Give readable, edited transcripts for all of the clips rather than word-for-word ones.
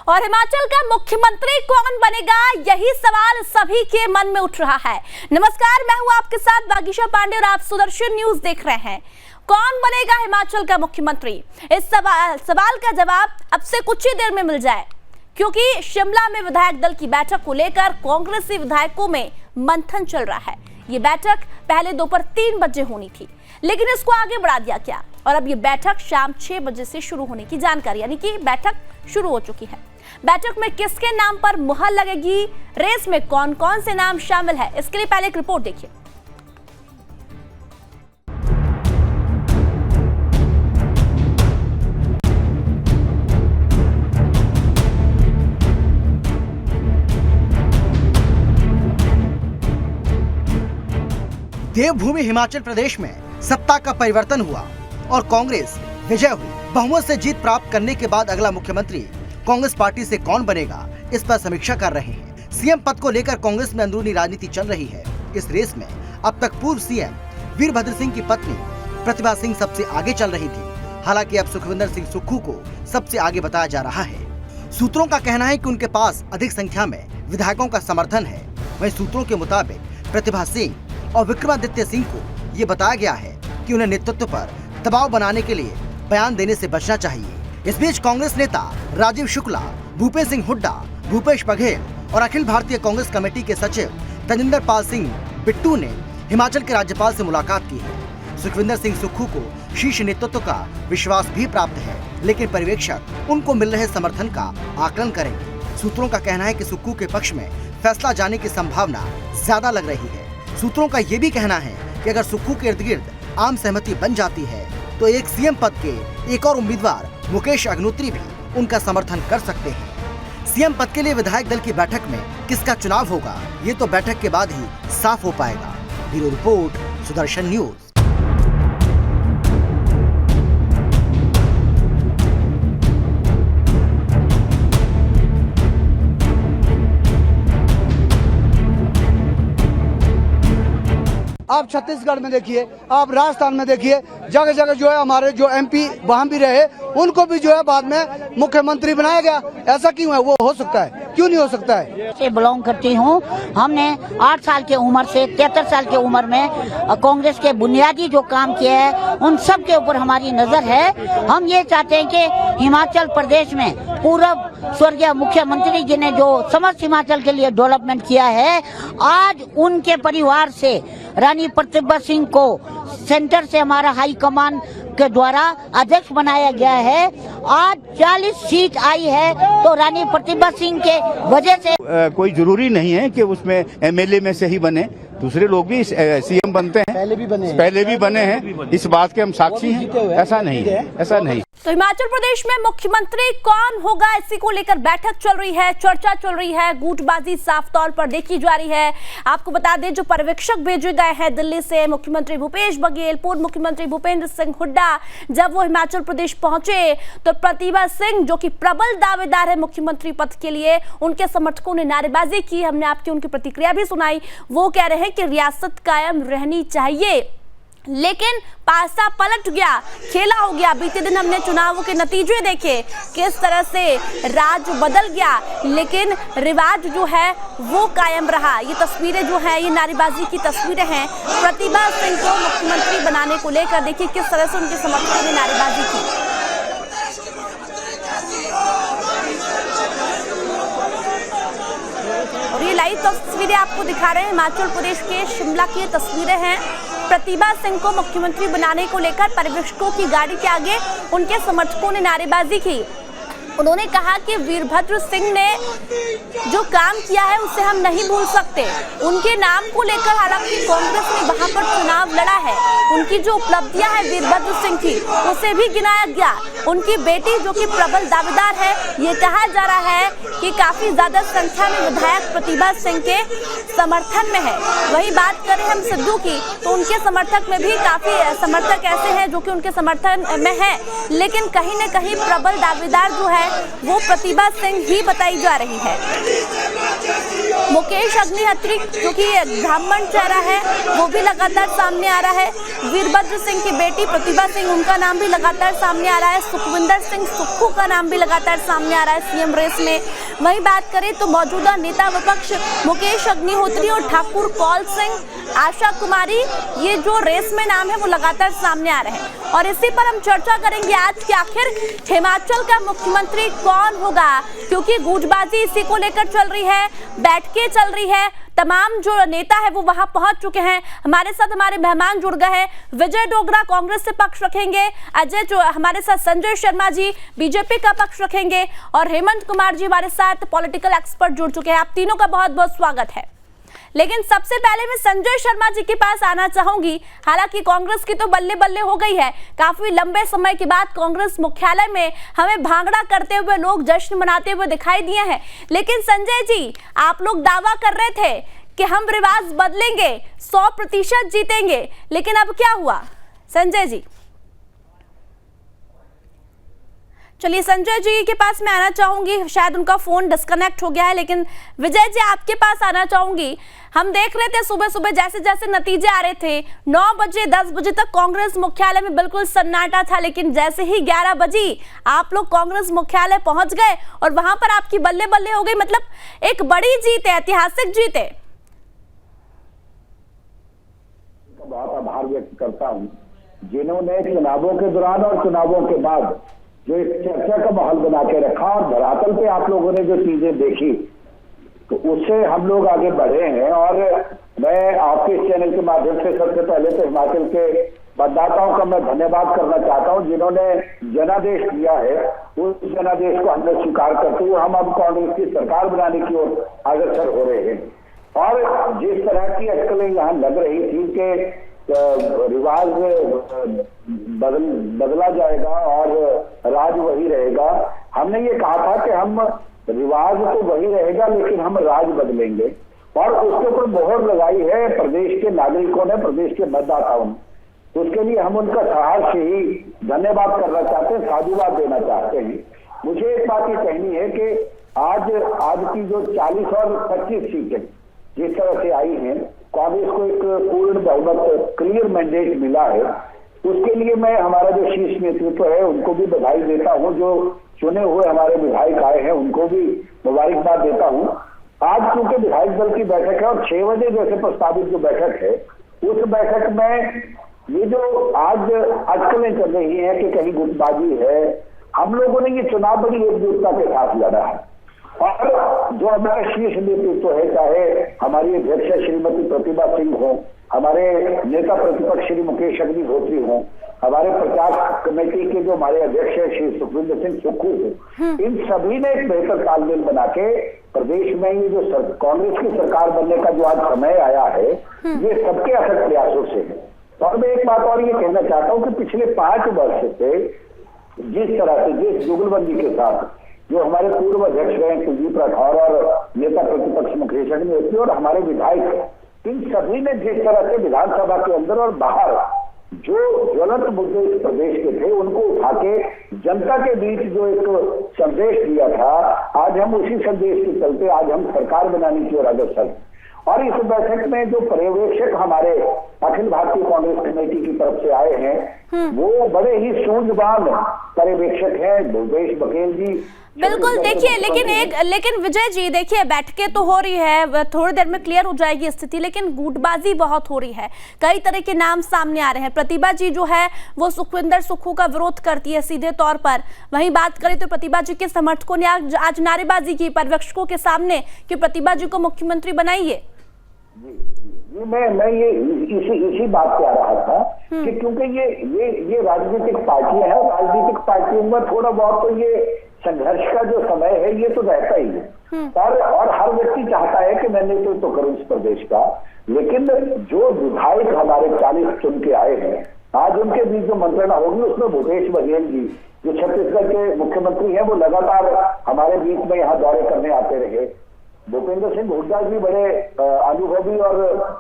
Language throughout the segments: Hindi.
और हिमाचल का मुख्यमंत्री कौन बनेगा, यही सवाल सभी के मन में उठ रहा है। नमस्कार, मैं हूं आपके साथ बागीशा पांडे और आप सुदर्शन न्यूज देख रहे हैं। कौन बनेगा हिमाचल का मुख्यमंत्री, इस सवाल का जवाब अब से कुछ ही देर में मिल जाए, क्योंकि शिमला में विधायक दल की बैठक को लेकर कांग्रेसी विधायकों में मंथन चल रहा है। ये बैठक पहले दोपहर 3 बजे होनी थी, लेकिन इसको आगे बढ़ा दिया गया और अब ये बैठक शाम 6 बजे से शुरू होने की जानकारी, यानी कि बैठक शुरू हो चुकी है। बैठक में किसके नाम पर मुहर लगेगी, रेस में कौन कौन से नाम शामिल है, इसके लिए पहले एक रिपोर्ट देखिए। देवभूमि हिमाचल प्रदेश में सत्ता का परिवर्तन हुआ और कांग्रेस विजय हुई। बहुमत से जीत प्राप्त करने के बाद अगला मुख्यमंत्री कांग्रेस पार्टी से कौन बनेगा, इस पर समीक्षा कर रहे हैं। सीएम पद को लेकर कांग्रेस में अंदरूनी राजनीति चल रही है। इस रेस में अब तक पूर्व सीएम वीरभद्र सिंह की पत्नी प्रतिभा सिंह सबसे आगे चल रही थी। हालांकि अब सुखविंदर सिंह सुक्खू को सबसे आगे बताया जा रहा है। सूत्रों का कहना है कि उनके पास अधिक संख्या में विधायकों का समर्थन है। वहीं सूत्रों के मुताबिक प्रतिभा सिंह और विक्रमादित्य सिंह को ये बताया गया है कि उन्हें नेतृत्व पर दबाव बनाने के लिए बयान देने से बचना चाहिए। इस बीच कांग्रेस नेता राजीव शुक्ला, भूपेश सिंह हुड्डा, भूपेश बघेल और अखिल भारतीय कांग्रेस कमेटी के सचिव तजिंदर पाल सिंह बिट्टू ने हिमाचल के राज्यपाल से मुलाकात की है। सुखविंदर सिंह सुक्खू को शीर्ष नेतृत्व का विश्वास भी प्राप्त है, लेकिन पर्यवेक्षक उनको मिल रहे समर्थन का आकलन करेंगे। सूत्रों का कहना है कि सुक्खू के पक्ष में फैसला जाने की संभावना ज्यादा लग रही है। सूत्रों का ये भी कहना है कि अगर सुक्खू के इर्द गिर्द आम सहमति बन जाती है तो एक सीएम पद के एक और उम्मीदवार मुकेश अग्निहोत्री भी उनका समर्थन कर सकते हैं। सीएम पद के लिए विधायक दल की बैठक में किसका चुनाव होगा, ये तो बैठक के बाद ही साफ हो पाएगा। Bureau report, Sudarshan news. आप छत्तीसगढ़ में देखिए, आप राजस्थान में देखिए, जगह जगह जो है हमारे जो एमपी वहाँ भी रहे, उनको भी जो है बाद में मुख्यमंत्री बनाया गया। ऐसा क्यों है? वो हो सकता है, क्यों नहीं हो सकता है? से बिलोंग करती हूँ। हमने 8 साल की उम्र से 73 साल की उम्र में कांग्रेस के बुनियादी जो काम किए हैं उन सब के ऊपर हमारी नजर है। हम ये चाहते हैं कि हिमाचल प्रदेश में पूर्व स्वर्गीय मुख्यमंत्री जी ने जो समस्त हिमाचल के लिए डेवलपमेंट किया है, आज उनके परिवार से रानी प्रतिभा सिंह को सेंटर से हमारा हाई कमान के द्वारा अध्यक्ष बनाया गया है। आज 40 सीट आई है तो रानी प्रतिभा सिंह के वजह से कोई जरूरी नहीं है कि उसमें एमएलए में से ही बने, दूसरे लोग भी सीएम बनते हैं, पहले भी बने हैं। इस बात के हम साक्षी हैं। ऐसा नहीं है, ऐसा नहीं। तो हिमाचल प्रदेश में मुख्यमंत्री कौन होगा, इसी को लेकर बैठक चल रही है, चर्चा चल रही है, गुटबाजी साफ तौर पर देखी जा रही है। आपको बता दें, जो पर्यवेक्षक भेजे गए हैं दिल्ली से, मुख्यमंत्री भूपेश बघेल, पूर्व मुख्यमंत्री भूपेंद्र सिंह हुड्डा, जब वो हिमाचल प्रदेश पहुंचे तो प्रतिभा सिंह, जो कि प्रबल दावेदार है मुख्यमंत्री पद के लिए, उनके समर्थकों ने नारेबाजी की। हमने आपकी उनकी प्रतिक्रिया भी सुनाई। वो कह रहे हैं कि रियासत कायम रहनी चाहिए, लेकिन पासा पलट गया, खेला हो गया। बीते दिन हमने चुनावों के नतीजे देखे, किस तरह से राज बदल गया, लेकिन रिवाज जो है वो कायम रहा। ये तस्वीरें जो है, ये नारेबाजी की तस्वीरें हैं। प्रतिभा सिंह को मुख्यमंत्री बनाने को लेकर देखिए किस तरह से उनके समर्थकों ने नारेबाजी की। और ये लाइव तस्वीरें आपको दिखा रहे हैं, हिमाचल प्रदेश के शिमला की ये तस्वीरें हैं। प्रतिभा सिंह को मुख्यमंत्री बनाने को लेकर पर्यवेक्षकों की गाड़ी के आगे उनके समर्थकों ने नारेबाजी की। उन्होंने कहा कि वीरभद्र सिंह ने जो काम किया है उसे हम नहीं भूल सकते। उनके नाम को लेकर हालांकि कांग्रेस ने वहां पर चुनाव लड़ा है, उनकी जो उपलब्धियां हैं वीरभद्र सिंह की, उसे भी गिनाया गया। उनकी बेटी जो कि प्रबल दावेदार है, ये कहा जा रहा है कि काफी ज्यादा संख्या में विधायक प्रतिभा सिंह के समर्थन में है। वही बात करें हम सिद्धू की, तो उनके समर्थक में भी काफी समर्थक ऐसे हैं जो कि उनके समर्थन में है, लेकिन कहीं न कहीं प्रबल दावेदार जो है वो प्रतिभा सिंह ही बताई जा रही है। मुकेश अग्निहोत्री जो कि ब्राह्मण चेहरा है वो भी लगातार सामने आ रहा है। वीरभद्र सिंह की बेटी प्रतिभा सिंह, उनका नाम भी लगातार सामने आ रहा है। सुखविंदर सिंह सुक्खू का नाम भी लगातार सामने आ रहा है सीएम रेस में। वहीं बात करें तो मौजूदा नेता विपक्ष मुकेश अग्निहोत्री और ठाकुर कौल सिंह, आशा कुमारी, ये जो रेस में नाम है वो लगातार सामने आ रहे हैं। और इसी पर हम चर्चा करेंगे आज कि आखिर हिमाचल का मुख्यमंत्री कौन होगा, क्योंकि गूंजबाजी इसी को लेकर चल रही है, बैठकें चल रही है, तमाम जो नेता है वो वहां पहुंच चुके हैं। हमारे साथ हमारे मेहमान जुड़ गए हैं। विजय डोगरा कांग्रेस से पक्ष रखेंगे, अजय जो हमारे साथ संजय शर्मा जी बीजेपी का पक्ष रखेंगे और हेमंत कुमार जी हमारे साथ पॉलिटिकल एक्सपर्ट जुड़ चुके हैं। आप तीनों का बहुत बहुत स्वागत है। लेकिन सबसे पहले मैं संजय शर्मा जी के पास आना चाहूंगी। हालांकि कांग्रेस की तो बल्ले बल्ले हो गई है, काफी लंबे समय के बाद कांग्रेस मुख्यालय में हमें भांगड़ा करते हुए लोग जश्न मनाते हुए दिखाई दिए हैं। लेकिन संजय जी, आप लोग दावा कर रहे थे कि हम रिवाज बदलेंगे, 100% जीतेंगे, लेकिन अब क्या हुआ संजय जी? चलिए संजय जी के पास मैं आना चाहूंगी, शायद उनका फोन डिस्कनेक्ट हो गया है। लेकिन विजय जी आपके पास आना चाहूंगी। हम देख रहे थे सुबह सुबह जैसे जैसे नतीजे आ रहे थे, 9 बजे 10 बजे तक कांग्रेस मुख्यालय में बिल्कुल सन्नाटा था। लेकिन जैसे ही 11 बजी आप लोग कांग्रेस मुख्यालय पहुंच गए और वहां पर आपकी बल्ले बल्ले हो गई। मतलब एक बड़ी जीत है, ऐतिहासिक जीत है। बहुत आभार व्यक्त करता हूं जिन्होंने चुनावों के दौरान और चुनावों के बाद जो एक चर्चा का माहौल बना के रखा और धरातल पे आप लोगों ने जो चीजें देखी तो उससे हम लोग आगे बढ़े हैं। और मैं आपके इस चैनल के माध्यम से सबसे पहले तो हिमाचल के मतदाताओं का मैं धन्यवाद करना चाहता हूं जिन्होंने जनादेश दिया है। उस जनादेश को हमने स्वीकार करते हुए हम अब कांग्रेस की सरकार बनाने की ओर अग्रसर हो रहे हैं। और जिस तरह की अटकलें यहाँ लग रही थी कि रिवाज बदला जाएगा और राज वही रहेगा, हमने ये कहा था कि हम रिवाज तो वही रहेगा लेकिन हम राज बदलेंगे। और उसके ऊपर मोहर लगाई है प्रदेश के नागरिकों ने, प्रदेश के मतदाताओं ने। उसके लिए हम उनका सहर्ष ही धन्यवाद करना चाहते हैं, साधुवाद देना चाहते हैं। मुझे एक बात ये कहनी है कि आज की जो 40 और 25 सीटें जिस तरह से आई हैं, कांग्रेस को एक पूर्ण बहुमत क्लियर मैंडेट मिला है। उसके लिए मैं हमारा जो शीर्ष नेतृत्व है उनको भी बधाई देता हूं, जो चुने हुए हमारे विधायक आए हैं उनको भी मुबारकबाद देता हूं। आज चूंकि विधायक दल की बैठक है और 6 बजे जैसे प्रस्तावित जो बैठक है, उस बैठक में ये जो आज अटकलें चल रही हैं कि कहीं गुटबाजी है, हम लोगों ने ये चुनाव बड़ी एकजुटता के साथ लड़ा है। और जो हमारा शीर्ष नेतृत्व है, चाहे हमारी अध्यक्ष श्रीमती प्रतिभा सिंह हो, हमारे नेता प्रतिपक्ष श्री मुकेश अग्निहोत्री हो, हमारे प्रचार कमेटी के जो हमारे अध्यक्ष है श्री सुखविंदर सिंह सुक्खू हो, इन सभी ने एक बेहतर तालमेल बना के प्रदेश में ये जो कांग्रेस की सरकार बनने का जो आज समय आया है, ये सबके अथक प्रयासों से है। और मैं एक बात और ये कहना चाहता हूँ कि पिछले 5 वर्ष से जिस तरह से जिस जुगलबंदी के साथ जो हमारे पूर्व अध्यक्ष रहे कुलदीप राठौर और नेता प्रतिपक्ष मुकेश अग्निहोत्री और हमारे विधायक, इन सभी ने जिस तरह से विधानसभा के अंदर और बाहर जो ज्वलंत मुद्दे इस प्रदेश के थे उनको उठा के जनता के बीच जो एक संदेश दिया था, आज हम उसी संदेश के चलते आज हम सरकार बनाने की ओर अग्रसर। और इस बैठक में जो पर्यवेक्षक हमारे अखिल भारतीय कांग्रेस कमेटी की तरफ से आए हैं वो बड़े ही सूझबूझ पर्यवेक्षक हैं, भूपेश बघेल जी। बिल्कुल, देखिए लेकिन विजय जी देखिए, बैठकें तो हो रही है, थोड़ी देर में क्लियर हो जाएगी स्थिति, लेकिन गुटबाजी बहुत हो रही है। कई तरह के नाम सामने आ रहे हैं। प्रतिभा जी जो है वो सुखविंदर सुक्खू का विरोध करती है सीधे तौर पर। वहीं बात करें तो प्रतिभा जी के समर्थकों ने आज नारेबाजी की पर्यवेक्षकों के सामने कि प्रतिभा जी को मुख्यमंत्री बनाइए। जी मैं ये इसी बात पे आ रहा था कि क्योंकि ये राजनीतिक पार्टियां हैं, राजनीतिक पार्टियों में थोड़ा बहुत तो ये संघर्ष का जो समय है ये तो रहता ही है। और हर व्यक्ति चाहता है कि मैं नेतृत्व तो करूं इस प्रदेश का, लेकिन जो विधायक हमारे 40 चुन के आए हैं, आज उनके बीच जो मंत्रणा होगी उसमें भूपेश बघेल जी जो छत्तीसगढ़ के मुख्यमंत्री हैं वो लगातार हमारे बीच में यहाँ दौरे करने आते रहे। भूपेंद्र सिंह हुड्डा जी बड़े अनुभवी और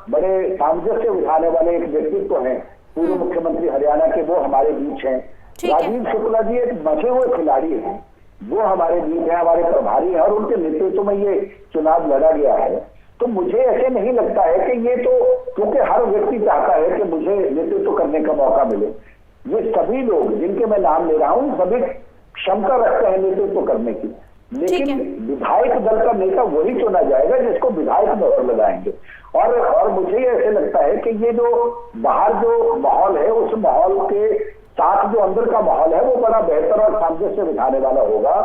बड़े सामंजस्य उठाने वाले एक व्यक्तित्व हैं, पूर्व मुख्यमंत्री हरियाणा के, वो हमारे बीच हैं। राजीव शुक्ला जी एक बचे हुए खिलाड़ी हैं, वो हमारे बीच है, हमारे प्रभारी हैं और उनके नेतृत्व में ये चुनाव लड़ा गया है। तो मुझे ऐसे नहीं लगता है कि ये तो, क्योंकि हर व्यक्ति चाहता है कि मुझे नेतृत्व करने का मौका मिले। ये सभी लोग जिनके मैं नाम ले रहा हूं सभी क्षमता रखते हैं नेतृत्व करने की, लेकिन विधायक दल का नेता वही चुना जाएगा जिसको विधायक मोहर लगाएंगे। और मुझे ऐसे लगता है कि ये जो बाहर जो माहौल है उस माहौल के साथ जो अंदर का माहौल है वो बड़ा बेहतर और सामंजस्य बिठाने वाला होगा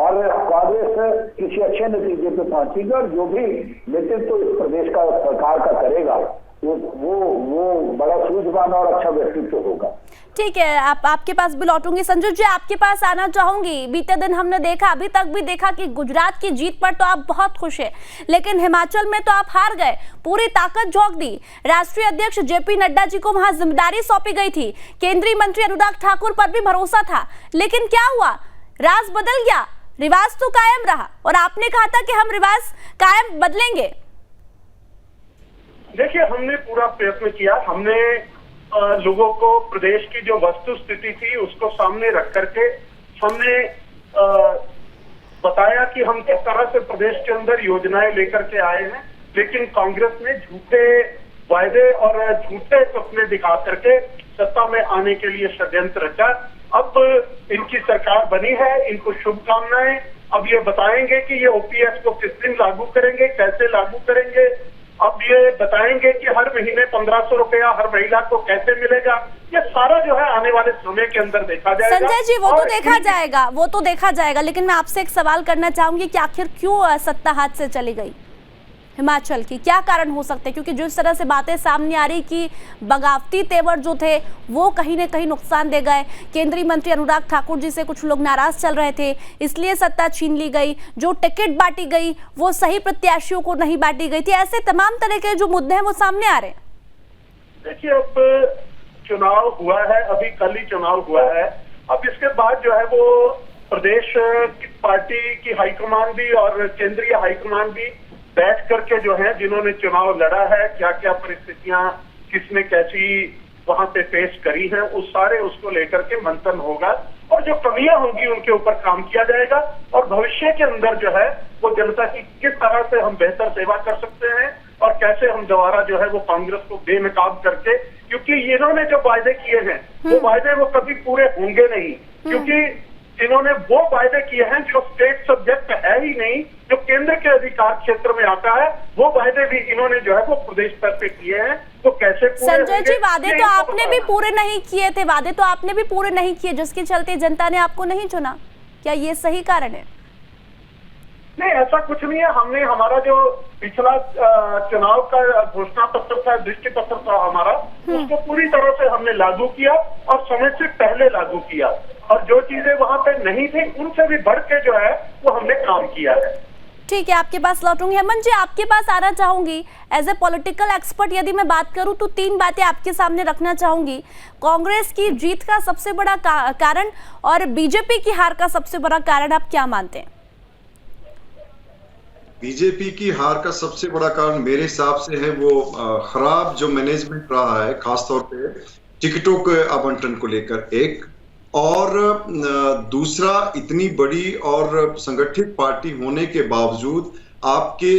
और कांग्रेस किसी अच्छे नतीजे पे पहुंचेगी और जो भी नेतृत्व इस प्रदेश का सरकार का करेगा वो बड़ा सूझवान और अच्छा व्यक्तित्व होगा। ठीक है, आपके पास भी लौटूंगी। संजय जी, आपके पास आना चाहूंगी। बीते दिन हमने देखा, अभी तक भी देखा कि गुजरात की जीत पर तो आप बहुत खुश हैं, लेकिन हिमाचल में तो आप हार गए, पूरी ताकत झोंक दी। राष्ट्रीय अध्यक्ष जेपी नड्डा जी को वहां जिम्मेदारी सौंपी गई थी, केंद्रीय मंत्री अनुराग ठाकुर पर भी भरोसा था, लेकिन क्या हुआ? राज बदल गया, रिवाज तो कायम रहा और आपने कहा था कि हम रिवाज कायम बदलेंगे। देखिए, हमने पूरा प्रयत्न किया। हमने लोगों को प्रदेश की जो वस्तु स्थिति थी उसको सामने रख करके हमने बताया कि हम किस तरह से प्रदेश के अंदर योजनाएं लेकर के आए हैं, लेकिन कांग्रेस ने झूठे वायदे और झूठे सपने दिखा करके सत्ता में आने के लिए षड्यंत्र रचा। अब इनकी सरकार बनी है, इनको शुभकामनाएं। अब ये बताएंगे कि ये ओपीएस को किस दिन लागू करेंगे, कैसे लागू करेंगे। अब ये बताएंगे कि हर महीने 1500 रुपया हर महिला को कैसे मिलेगा। ये सारा जो है आने वाले समय के अंदर देखा जाएगा। संजय जी, वो तो देखा जाएगा, लेकिन मैं आपसे एक सवाल करना चाहूंगी कि आखिर क्यों सत्ता हाथ से चली गई हिमाचल की? क्या कारण हो सकते हैं? क्योंकि जिस तरह से बातें सामने आ रही कि बगावती तेवर जो थे वो कहीं न कहीं नुकसान दे गए। केंद्रीय मंत्री अनुराग ठाकुर जी से कुछ लोग नाराज चल रहे थे, इसलिए सत्ता छीन ली गई। जो टिकट बांटी गई वो सही प्रत्याशियों को नहीं बांटी गई थी। ऐसे तमाम तरह के जो मुद्दे हैं वो सामने आ रहे हैं। देखिए, अब चुनाव हुआ है, अभी कल ही चुनाव हुआ है। अब इसके बाद जो है वो प्रदेश की पार्टी की हाईकमान भी और केंद्रीय हाईकमान भी बैठ करके जो है, जिन्होंने चुनाव लड़ा है, क्या क्या परिस्थितियां किसने कैसी वहां पे पेश करी हैं, उस सारे उसको लेकर के मंथन होगा और जो कमियां होंगी उनके ऊपर काम किया जाएगा और भविष्य के अंदर जो है वो जनता की किस तरह से हम बेहतर सेवा कर सकते हैं और कैसे हम दोबारा जो है वो कांग्रेस को बेनकाब करके, क्योंकि इन्होंने जो वायदे किए हैं वो वायदे वो कभी पूरे होंगे नहीं, क्योंकि इन्होंने वो वायदे किए हैं जो स्टेट सब्जेक्ट है ही नहीं, जो केंद्र के अधिकार क्षेत्र में आता है, वो वायदे भी इन्होंने जो है वो प्रदेश स्तर पे किए हैं। तो कैसे पूरे संजय जी, वादे तो आपने भी पूरे नहीं किए थे, वादे तो आपने भी पूरे नहीं किए, जिसके चलते जनता ने आपको नहीं चुना। क्या ये सही कारण है? नहीं, ऐसा कुछ नहीं है। हमने हमारा जो पिछला चुनाव का घोषणा पत्र था, दृष्टि पत्र था हमारा, उसको पूरी तरह से हमने लागू किया और समय से पहले लागू किया और जो चीजें वहां पे नहीं थी उनसे भी बढ़ के जो है वो हमने काम किया है। ठीक है, आपके पास लौटूंगी। हेमंत जी, आपके पास आना चाहूंगी। एज ए पॉलिटिकल एक्सपर्ट यदि मैं बात करूं तो 3 बातें आपके सामने रखना चाहूंगी। कांग्रेस की जीत का सबसे बड़ा कारण और बीजेपी की हार का सबसे बड़ा कारण आप क्या मानते हैं? बीजेपी की हार का सबसे बड़ा कारण मेरे हिसाब से है वो खराब जो मैनेजमेंट रहा है, खासतौर पे टिकटों के आवंटन को लेकर एक, और दूसरा इतनी बड़ी और संगठित पार्टी होने के बावजूद आपके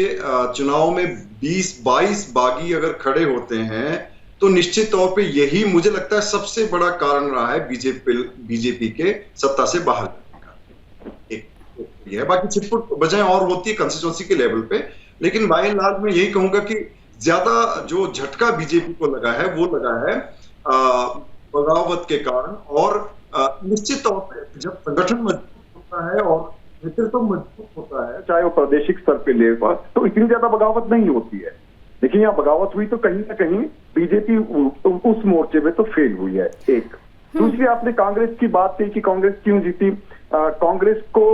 चुनाव में 20-22 बागी अगर खड़े होते हैं तो निश्चित तौर पे यही मुझे लगता है सबसे बड़ा कारण रहा है बीजेपी के सत्ता से बाहर जाने का। एक ये है, बाकी छिटपुट बजाय और होती है कंस्टिट्यूंसी के लेवल पे, लेकिन बाय एंड लार्ज में यही कहूंगा कि ज्यादा जो झटका बीजेपी को लगा है वो लगा है बगावत के कारण। और निश्चित तौर पे जब संगठन मजबूत होता है और नेतृत्व मजबूत होता है, चाहे वो प्रादेशिक स्तर पे ले, तो इतनी ज्यादा बगावत नहीं होती है। लेकिन यहाँ बगावत हुई तो कहीं ना कहीं बीजेपी उस मोर्चे में तो फेल हुई है। एक दूसरी, आपने कांग्रेस की बात की कि कांग्रेस क्यों जीती। कांग्रेस को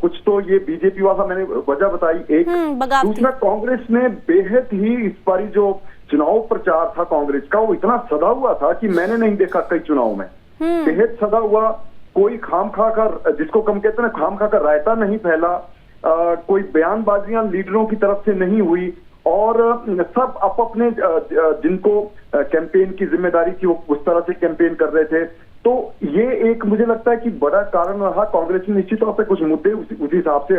कुछ तो ये बीजेपी वाला मैंने वजह बताई एक। दूसरा, कांग्रेस ने बेहद ही इस बारी जो चुनाव प्रचार था कांग्रेस का वो इतना सदा हुआ था कि मैंने नहीं देखा कई चुनाव में। बेहद सदा हुआ, कोई खामखा का, जिसको कम कहते हैं ना, खामखा का रायता नहीं फैला, कोई बयानबाजियां लीडरों की तरफ से नहीं हुई और सब अपने जिनको कैंपेन की जिम्मेदारी थी वो उस तरह से कैंपेन कर रहे थे। तो ये एक मुझे लगता है कि बड़ा कारण रहा। कांग्रेस ने निश्चित तौर पे कुछ मुद्दे उस हिसाब से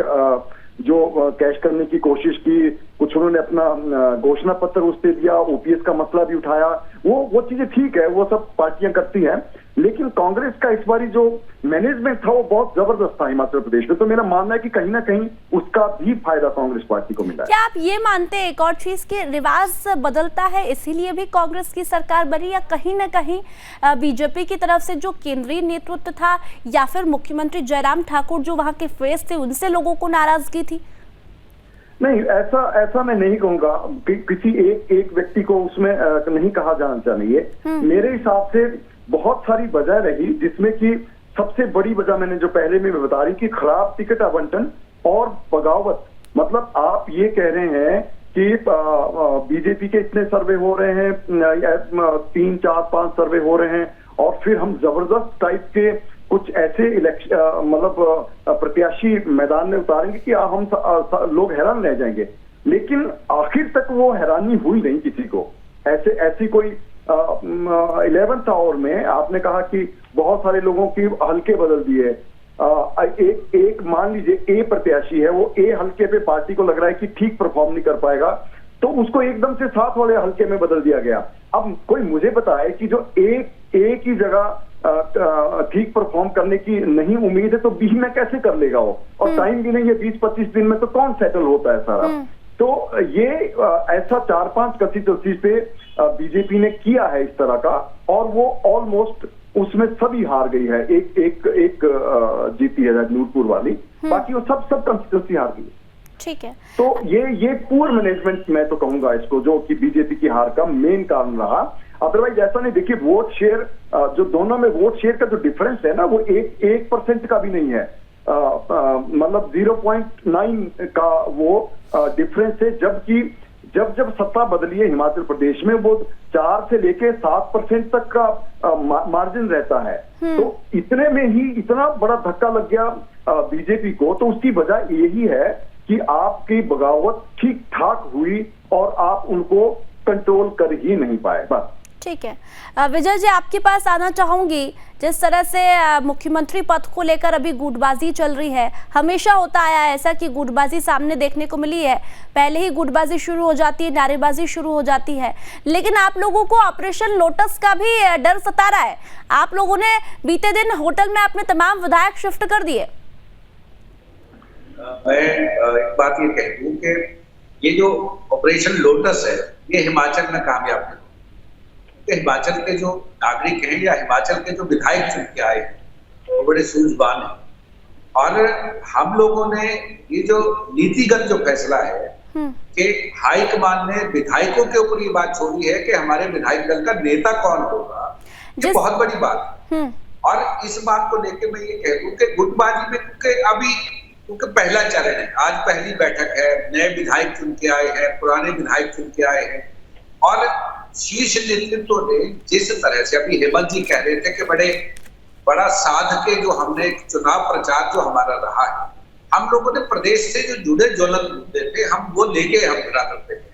जो कैश करने की कोशिश की, कुछ उन्होंने अपना घोषणा पत्र उस पे दिया, ओपीएस का मसला भी उठाया, वो चीजें ठीक है, वो सब पार्टियां करती हैं। लेकिन कांग्रेस का इस बारी जो मैनेजमेंट था वो बहुत जबरदस्त था हिमाचल प्रदेश में। तो मेरा मानना है कि कहीं ना कहीं उसका भी फायदा कांग्रेस पार्टी को मिला है। क्या आप ये मानते हैं एक और चीज की रिवाज बदलता है इसीलिए भी कांग्रेस की सरकार बनी, या कहीं ना कहीं बीजेपी की तरफ से जो केंद्रीय नेतृत्व था या फिर मुख्यमंत्री जयराम ठाकुर जो वहां के फेस थे उनसे लोगों को नाराजगी थी? नहीं, ऐसा मैं नहीं कहूंगा। किसी एक व्यक्ति को उसमें नहीं कहा जाना चाहिए। मेरे हिसाब से बहुत सारी वजह रही, जिसमें कि सबसे बड़ी वजह मैंने जो पहले में बता रही कि खराब टिकट आवंटन और बगावत। मतलब आप ये कह रहे हैं कि बीजेपी के इतने सर्वे हो रहे हैं, 3, 4, 5 सर्वे हो रहे हैं, और फिर हम जबरदस्त टाइप के कुछ ऐसे इलेक्शन मतलब प्रत्याशी मैदान में उतारेंगे कि हम लोग हैरान रह जाएंगे। लेकिन आखिर तक वो हैरानी हुई नहीं किसी को। ऐसी कोई 11th आवर में आपने कहा कि बहुत सारे लोगों की हल्के बदल दिए। एक मान लीजिए ए प्रत्याशी है, वो ए हल्के पे पार्टी को लग रहा है कि ठीक परफॉर्म नहीं कर पाएगा, तो उसको एकदम से 7 वाले हल्के में बदल दिया गया। अब कोई मुझे बताए कि जो ए की जगह ठीक परफॉर्म करने की नहीं उम्मीद है तो बी में कैसे कर लेगा वो, और टाइम भी नहीं है 20-25 दिन में, तो कौन सेटल होता है सारा। तो ये ऐसा 4-5 कसी पे बीजेपी ने किया है इस तरह का, और वो ऑलमोस्ट उसमें सभी हार गई है। एक जीती है नूरपुर वाली, बाकी वो सब कंस्टिट्यूंसी हार गई। ठीक है। तो ये पूर मैनेजमेंट मैं तो कहूंगा इसको, जो कि बीजेपी की हार का मेन कारण रहा। अदरवाइज ऐसा नहीं, देखिए वोट शेयर जो दोनों में वोट शेयर का जो डिफरेंस है ना, वो 1% का भी नहीं है। मतलब 0.9 का वो डिफरेंस है, जबकि जब सत्ता बदली है हिमाचल प्रदेश में वो 4 से लेके 7% तक का मार्जिन रहता है। तो इतने में ही इतना बड़ा धक्का लग गया बीजेपी को। तो उसकी वजह यही है कि आपकी बगावत ठीक ठाक हुई और आप उनको कंट्रोल कर ही नहीं पाए, बस। ठीक है विजय जी, आपके पास आना चाहूंगी। जिस तरह से मुख्यमंत्री पद को लेकर अभी गुटबाजी चल रही है, हमेशा होता आया है ऐसा कि गुटबाजी सामने देखने को मिली है। पहले ही गुटबाजी शुरू हो जाती है, नारेबाजी शुरू हो जाती है, लेकिन आप लोगों को ऑपरेशन लोटस का भी डर सता रहा है। आप लोगों ने बीते दिन होटल में अपने तमाम विधायक शिफ्ट कर दिए। मैं एक बात ये कह दूं कि ये जो ऑपरेशन लोटस है ये हिमाचल में कामयाब है। हिमाचल के जो नागरिक हैं या हिमाचल के जो विधायक चुन के आए हैं वो बड़े सूझवान हैं, और हम लोगों ने ये जो नीतिगत जो फैसला है कि हाईकमान ने विधायकों के ऊपर ये बात छोड़ी है कि हमारे विधायक दल का नेता कौन होगा, ये बहुत बड़ी बात है। और इस बात को लेकर मैं ये कह दूं कि गुटबाजी में क्योंकि पहला चरण है, आज पहली बैठक है, नए विधायक चुन के आए हैं, पुराने विधायक चुन के आए हैं, और शीर्ष नेतृत्व ने जिस तरह से अभी हेमंत जी कह रहे थे कि बड़ा साध के जो हमने चुनाव प्रचार जो हमारा रहा है, हम लोगों ने प्रदेश से जो जुड़े ज्वलंत मुद्दे थे हम वो लेके हम खड़ा करते थे।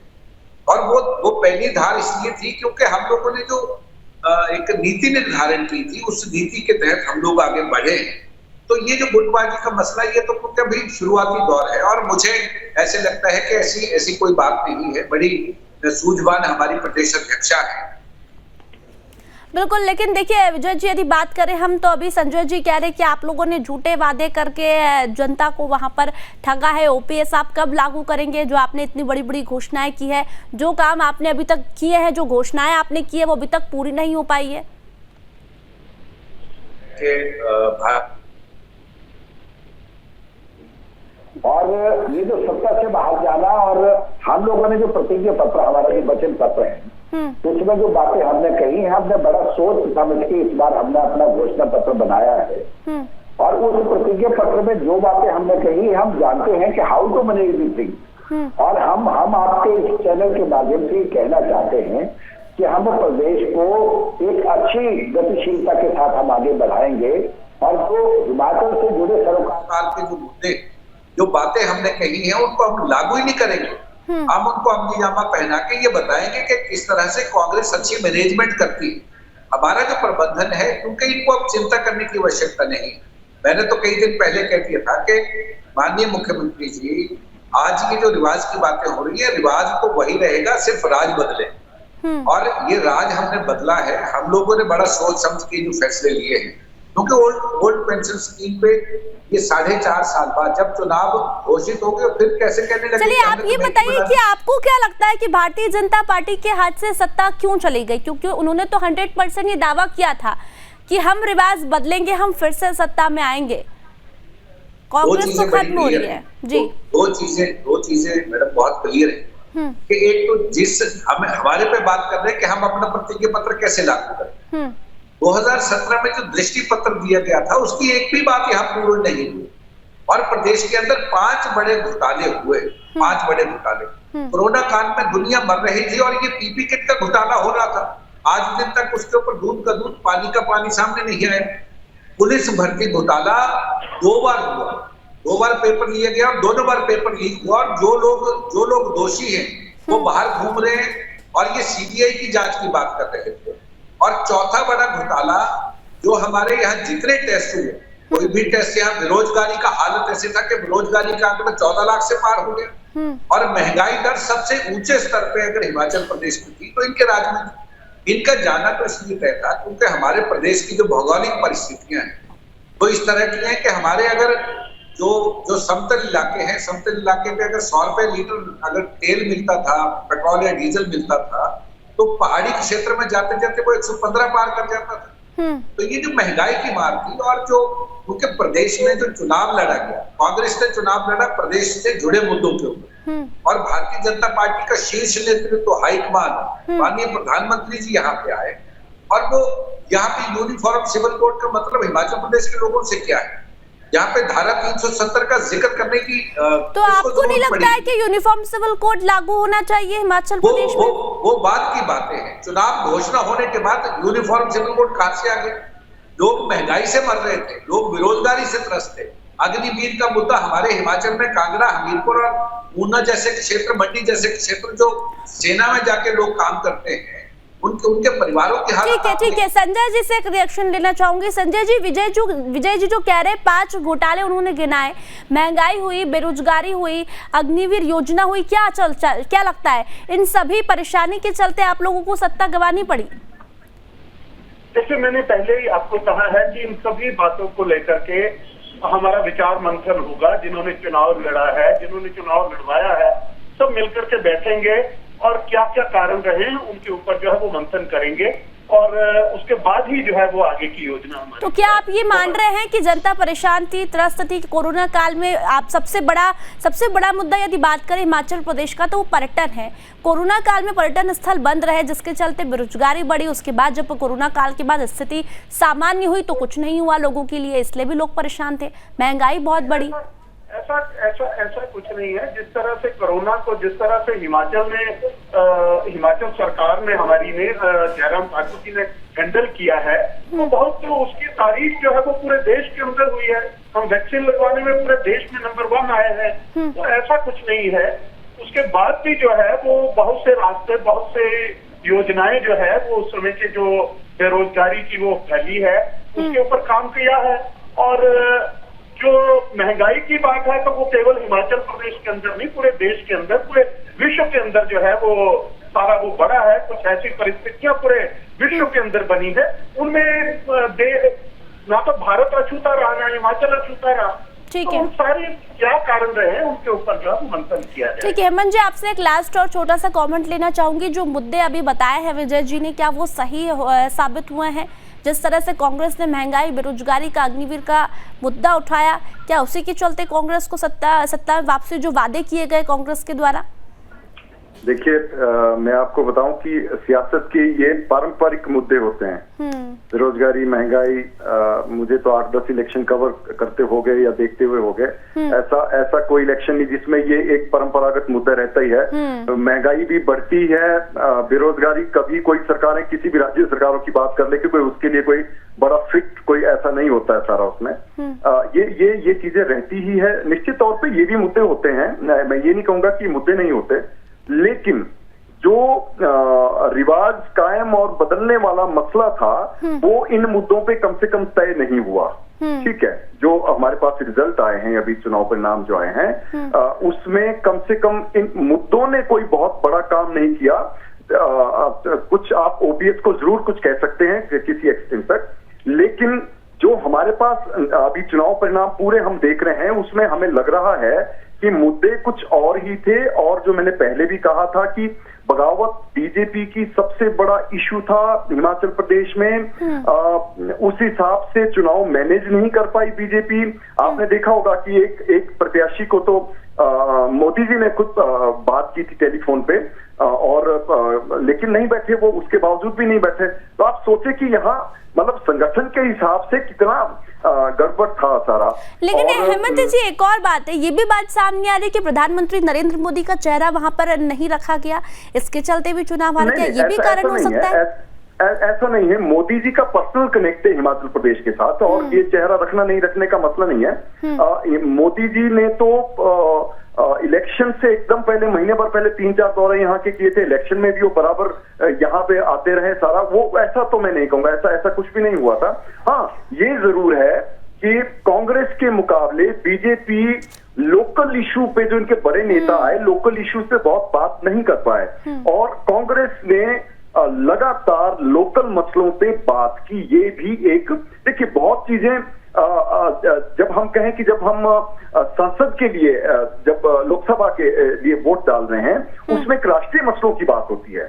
और वो पहली धार इसलिए थी क्योंकि हम लोगों ने जो एक नीति निर्धारण की थी उस नीति के तहत हम लोग आगे बढ़े। तो ये जो गुटबाजी का मसला ये तो अभी शुरुआती दौर है, और मुझे ऐसे लगता है कि ऐसी कोई बात नहीं है। बड़ी सूझवान हमारी प्रदेश अध्यक्षा है। बिल्कुल, लेकिन देखिए विजय जी, यदि बात करें हम तो अभी संजय जी कह रहे हैं कि आप लोगों ने झूठे वादे करके जनता को वहां पर ठगा है। ओपीएस आप कब लागू करेंगे? जो आपने इतनी बड़ी बड़ी घोषणाएं की है, जो काम आपने अभी तक किए हैं, जो घोषणाएं आपने की है वो अभी तक पूरी नहीं हो पाई है। और ये जो सत्ता से बाहर जाना, और हम लोगों ने जो प्रतिज्ञा पत्र, हमारा जो वचन पत्र है, उसमें जो बातें हमने कही हैं, हमने बड़ा सोच समझ के इस बार हमने अपना घोषणा पत्र बनाया है। और उस प्रतिज्ञा पत्र में जो बातें हमने कही, हम जानते हैं कि how to manage this thing. और हम आपके इस चैनल के माध्यम से कहना चाहते हैं कि हम प्रदेश को एक अच्छी गतिशीलता के साथ हम आगे बढ़ाएंगे, और जो हिमाचल से जुड़े सरोकार के जो मुद्दे, जो बातें हमने कही हैं, उनको हम लागू ही नहीं करेंगे। हम उनको अमलीजामा पहना के ये बताएंगे कि किस तरह से कांग्रेस अच्छी मैनेजमेंट करती है। हमारा जो प्रबंधन है, क्योंकि इनको अब चिंता करने की आवश्यकता नहीं। मैंने तो कई दिन पहले कह दिया था कि माननीय मुख्यमंत्री जी, आज की जो रिवाज की बातें हो रही है, रिवाज तो वही रहेगा, सिर्फ राज बदले। और ये राज हमने बदला है, हम लोगों ने बड़ा सोच समझ के जो फैसले लिए हैं, क्योंकि ओल्ड पेंशन स्कीम पे ये 4.5 साल बाद जब चुनाव घोषित हो गए, फिर कैसे कहने लगे। चलिए आप ये बताइए कि आपको क्या लगता है कि भारतीय जनता पार्टी के हाथ से सत्ता क्यों चली गई? क्योंकि उन्होंने तो 100% ये दावा किया था कि हम रिवाज बदलेंगे, हम फिर से सत्ता में आएंगे। कांग्रेस तो खत्म हो रही है जी। दो चीजें मैडम बहुत क्लियर है कि एक तो जिस हमारे पे बात कर रहे हैं कि हम अपना प्रतिज्ञा पत्र कैसे लागू करें। 2017 में जो दृष्टि पत्र दिया गया था, उसकी एक भी बात यहाँ पूर्ण नहीं हुई और प्रदेश के अंदर 5 बड़े घोटाले हुए। 5 बड़े घोटाले कोरोना काल में दुनिया मर रही थी और ये पीपी किट का घोटाला हो रहा था। आज दिन तक उसके ऊपर दूध का दूध पानी का पानी सामने नहीं आया। पुलिस भर्ती घोटाला 2 बार हुआ, 2 बार पेपर लिया गया और दोनों बार पेपर लीक हुआ और जो लोग दोषी हैं वो बाहर घूम रहे हैं और ये सीबीआई की जांच की बात कर रहे थे। और चौथा बड़ा घोटाला जो हमारे यहाँ जितने टेस्ट हुए, कोई भी टेस्ट, यहाँ बेरोजगारी का हालत ऐसे था कि बेरोजगारी का आंकड़ा 14 लाख से पार हो गया और महंगाई दर सबसे ऊंचे स्तर पे अगर हिमाचल प्रदेश में थी तो इनके राज्य में। इनका जाना तो इसलिए तय था क्योंकि हमारे प्रदेश की जो भौगोलिक परिस्थितियां हैं वो इस तरह की हैं कि हमारे अगर जो समतल इलाके हैं, समतल इलाके पे अगर 100 रुपए लीटर अगर तेल मिलता था, पेट्रोल या डीजल मिलता था, तो पहाड़ी क्षेत्र में जाते जाते वो 115 पार कर जाता था। तो ये जो महंगाई की मार थी और जो क्योंकि प्रदेश में जो चुनाव लड़ा गया, कांग्रेस ने चुनाव लड़ा प्रदेश से जुड़े मुद्दों के ऊपर और भारतीय जनता पार्टी का शीर्ष नेतृत्व हाईकमान माननीय प्रधानमंत्री जी यहाँ पे आए और वो यहाँ पे यूनिफॉर्म सिविल कोड का मतलब हिमाचल प्रदेश के लोगों से क्या है, यहाँ पे धारा 370 का जिक्र करने की तो आपको नहीं लगता है कि यूनिफॉर्म सिविल कोड लागू होना चाहिए हिमाचल प्रदेश में? वो बात की बातें हैं। चुनाव घोषणा होने के बाद यूनिफॉर्म सिविल कोड कहां से आ गया? लोग महंगाई से मर रहे थे, लोग बेरोजगारी से त्रस्त थे। अग्निवीर का मुद्दा हमारे हिमाचल में कांगड़ा, हमीरपुर और ऊना जैसे क्षेत्र, मंडी जैसे क्षेत्र जो सेना में जाके लोग काम करते हैं, उनके परिवारों की हालत। ठीक है। संजय जी से एक रिएक्शन लेना चाहूंगी। संजय जी, विजय जी जो कह रहे हैं 5 घोटाले उन्होंने गिनाए, महंगाई हुई, बेरोजगारी हुई, अग्निवीर योजना हुई, क्या लगता है इन सभी परेशानी के चलते आप लोगों को सत्ता गंवानी पड़ी? जैसे मैंने पहले ही आपको कहा है कि इन सभी बातों को लेकर के हमारा विचार मंथन होगा। जिन्होंने चुनाव लड़ा है, जिन्होंने चुनाव लड़वाया है, सब मिलकर के बैठेंगे और क्या क्या कारण रहे हैं उनके ऊपर जो है वो मंथन करेंगे और उसके बाद ही जो है वो आगे की योजना हमारी। तो क्या आप ये मान रहे हैं कि जनता परेशान थी, त्रस्त थी कोरोना काल में? आप सबसे बड़ा मुद्दा यदि बात करें हिमाचल प्रदेश का तो वो पर्यटन है। कोरोना काल में पर्यटन स्थल बंद रहे जिसके चलते बेरोजगारी बढ़ी। उसके बाद जब कोरोना काल के बाद स्थिति सामान्य हुई तो कुछ नहीं हुआ लोगों के लिए, इसलिए भी लोग परेशान थे, महंगाई बहुत बढ़ी। ऐसा कुछ नहीं है। जिस तरह से कोरोना को जिस तरह से हिमाचल सरकार ने हमारी ने जयराम ठाकुर जी ने हैंडल किया है तो बहुत तो उसकी तारीफ जो है वो पूरे देश के अंदर हुई है। हम वैक्सीन लगवाने में पूरे देश में नंबर 1 आए हैं, तो ऐसा कुछ नहीं है। उसके बाद भी जो है वो बहुत से रास्ते, बहुत से योजनाएं जो है वो उस समय के जो बेरोजगारी की वो फैली है उसके ऊपर काम किया है। और जो महंगाई की बात है तो वो केवल हिमाचल प्रदेश के अंदर नहीं, पूरे देश के अंदर, पूरे विश्व के अंदर जो है वो सारा वो बड़ा है। कुछ ऐसी परिस्थितियां पूरे विश्व के अंदर बनी है, उनमें ना तो भारत अछूता रहा ना हिमाचल अछूता रहा। ठीक है, तो सारे क्या कारण रहे हैं उनके ऊपर जो है मंथन किया जाए। ठीक है हेमंत जी, आपसे एक लास्ट और छोटा सा कमेंट लेना चाहूंगी। जो मुद्दे अभी बताए हैं विजय जी ने, क्या वो सही साबित हुए हैं? जिस तरह से कांग्रेस ने महंगाई, बेरोजगारी का, अग्निवीर का मुद्दा उठाया, क्या उसी के चलते कांग्रेस को सत्ता वापसी जो वादे किए गए कांग्रेस के द्वारा? देखिए, मैं आपको बताऊं कि सियासत के ये पारंपरिक मुद्दे होते हैं, बेरोजगारी, महंगाई। मुझे तो 8-10 इलेक्शन कवर करते हो गए या देखते हुए हो गए। ऐसा कोई इलेक्शन नहीं जिसमें ये एक परंपरागत मुद्दा रहता ही है। महंगाई भी बढ़ती है, बेरोजगारी, कभी कोई सरकारें किसी भी राज्य सरकारों की बात कर ले कि कोई उसके लिए कोई बड़ा फिट कोई ऐसा नहीं होता है सारा उसमें। ये चीजें रहती ही है। निश्चित तौर पे ये भी मुद्दे होते हैं, मैं ये नहीं कहूंगा कि मुद्दे नहीं होते, लेकिन जो रिवाज कायम और बदलने वाला मसला था वो इन मुद्दों पे कम से कम तय नहीं हुआ। ठीक है, जो हमारे पास रिजल्ट आए हैं अभी चुनाव परिणाम जो आए हैं उसमें कम से कम इन मुद्दों ने कोई बहुत बड़ा काम नहीं किया। कुछ आप ओपीएस को जरूर कुछ कह सकते हैं किसी एक्सटेंट तक, लेकिन जो हमारे पास अभी चुनाव परिणाम पूरे हम देख रहे हैं उसमें हमें लग रहा है कि मुद्दे कुछ और ही थे। और जो मैंने पहले भी कहा था कि बगावत बीजेपी की सबसे बड़ा इशू था हिमाचल प्रदेश में, उस हिसाब से चुनाव मैनेज नहीं कर पाई बीजेपी। आपने देखा होगा कि एक प्रत्याशी को तो मोदी जी ने खुद बात की थी टेलीफोन पे और लेकिन नहीं बैठे वो, उसके बावजूद भी नहीं बैठे। तो आप सोचे कि यहाँ मतलब संगठन के हिसाब से कितना गड़बड़ था सारा। लेकिन हेमंत जी एक और बात है, ये भी बात सामने आ रही है कि प्रधानमंत्री नरेंद्र मोदी का चेहरा वहां पर नहीं रखा गया, इसके चलते भी चुनाव हार गया, ये भी कारण हो सकता है? ऐसा नहीं है, मोदी जी का पर्सनल कनेक्ट है हिमाचल प्रदेश के साथ और ये चेहरा रखना नहीं रखने का मसला नहीं है। मोदी जी ने तो इलेक्शन से एकदम पहले महीने भर पहले 3-4 दौरे यहाँ के किए थे, इलेक्शन में भी वो बराबर यहाँ पे आते रहे सारा, वो ऐसा तो मैं नहीं कहूंगा, ऐसा कुछ भी नहीं हुआ था। हाँ, ये जरूर है कि कांग्रेस के मुकाबले बीजेपी लोकल इशू पे जो इनके बड़े नेता आए लोकल इशू पे बहुत बात नहीं कर पाए और कांग्रेस ने लगातार लोकल मसलों पे बात की। ये भी एक देखिए बहुत चीजें जब हम कहें कि जब हम संसद के लिए जब लोकसभा के लिए वोट डाल रहे हैं उसमें एक राष्ट्रीय मसलों की बात होती है,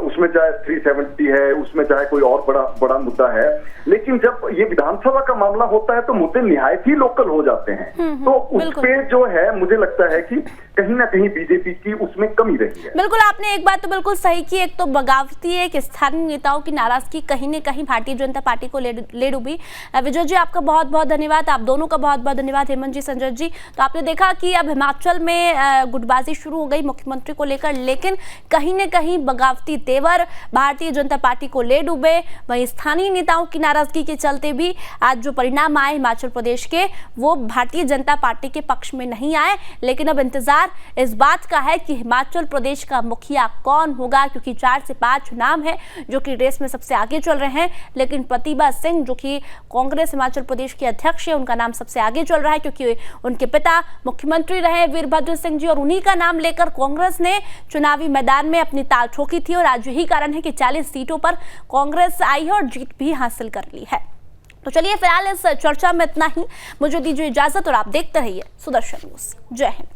उसमें चाहे 370 है, उसमें चाहे कोई और बड़ा मुद्दा है, लेकिन जब ये विधानसभा का मामला होता है तो मुद्दे निहायत ही लोकल हो जाते हैं। तो उस पे जो है मुझे लगता है कि कहीं ना कहीं बीजेपी की उसमें कमी रही है। बिल्कुल, आपने एक बात तो बिल्कुल सही की, एक तो बगावती एक स्थानीय नेताओं की नाराजगी कहीं न कहीं भारतीय जनता पार्टी को ले डूबी। विजय जी आपका बहुत बहुत धन्यवाद, आप दोनों का बहुत बहुत धन्यवाद, हेमंत जी, संजय जी। तो आपने देखा कि अब हिमाचल में गुटबाजी शुरू हो गई मुख्यमंत्री को लेकर, लेकिन कहीं न कहीं बगावती तेवर भारतीय जनता पार्टी को ले डूबे। वहीं स्थानीय नेताओं की नाराजगी के चलते भी आज जो परिणाम आए हिमाचल प्रदेश के वो भारतीय जनता पार्टी के पक्ष में नहीं आए। लेकिन अब इंतजार इस बात का है कि हिमाचल प्रदेश का मुखिया कौन होगा, क्योंकि 4 से 5 नाम है जो कि रेस में सबसे आगे चल रहे हैं। लेकिन प्रतिभा सिंह जो कि कांग्रेस हिमाचल प्रदेश के अध्यक्ष है, उनका नाम सबसे आगे चल रहा है क्योंकि उनके पिता मुख्यमंत्री रहे वीरभद्र सिंह जी और उन्हीं का नाम लेकर कांग्रेस ने चुनावी मैदान में अपनी ताल ठोकी थी और आज यही कारण है कि 40 सीटों पर कांग्रेस आई है और जीत भी हासिल कर ली है। तो चलिए फिलहाल इस चर्चा में इतना ही, मुझे दीजिए इजाजत और आप देखते रहिए सुदर्शन न्यूज। जय हिंद।